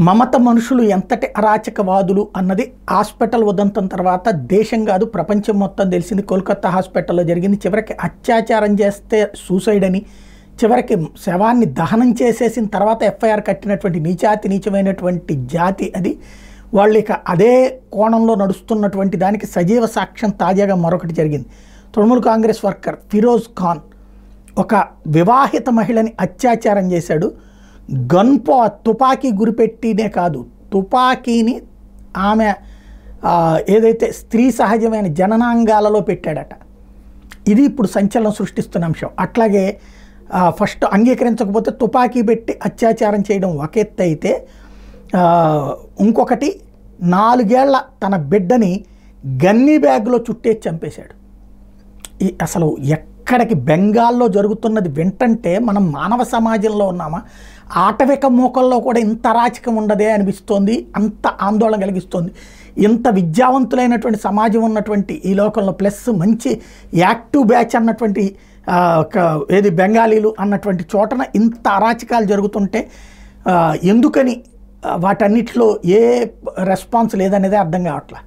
మమత మనుషులు ఎంతటి అరాచకవాదులు అన్నది హాస్పిటల్ ఉదంతం తర్వాత దేశం కాదు ప్రపంచం మొత్తం తెలిసింది. కోల్కతా హాస్పిటల్లో జరిగింది. చివరికి అత్యాచారం చేస్తే సూసైడ్ అని, చివరికి శవాన్ని దహనం చేసేసిన తర్వాత ఎఫ్ఐఆర్ కట్టినటువంటి నీచమైనటువంటి జాతి అది. వాళ్ళు ఇక అదే కోణంలో నడుస్తున్నటువంటి దానికి సజీవ సాక్ష్యం తాజాగా మరొకటి జరిగింది. తృణమూల్ కాంగ్రెస్ వర్కర్ ఫిరోజ్ ఖాన్ ఒక వివాహిత మహిళని అత్యాచారం చేశాడు. తుపాకీ గురిపెట్టినే కాదు, తుపాకీని ఆమె ఏదైతే స్త్రీ సహజమైన జననాంగాలలో పెట్టాడట. ఇది ఇప్పుడు సంచలనం సృష్టిస్తున్న అంశం. అట్లాగే ఫస్ట్ అంగీకరించకపోతే తుపాకీ పెట్టి అత్యాచారం చేయడం ఒక ఎత్తు అయితే, ఇంకొకటి 4 ఏళ్ల తన బిడ్డని గన్నీ బ్యాగ్లో చుట్టేసి చంపేశాడు. అసలు ఎక్కడికి బెంగాల్లో జరుగుతున్నది వింటంటే మనం మానవ సమాజంలో ఉన్నామా, ఆటవిక మూకల్లో కూడా ఇంత అరాచకం ఉండదే అనిపిస్తోంది. అంత ఆందోళన కలిగిస్తోంది. ఇంత విద్యావంతులైనటువంటి సమాజం ఉన్నటువంటి ఈ లోకంలో, ప్లస్ మంచి యాక్టివ్ బ్యాచ్ అన్నటువంటి ఏది బెంగాలీలు అన్నటువంటి చోటన ఇంత అరాచకాలు జరుగుతుంటే ఎందుకని వాటన్నిటిలో ఏ రెస్పాన్స్ లేదనేదే అర్థం కావట్లేదు.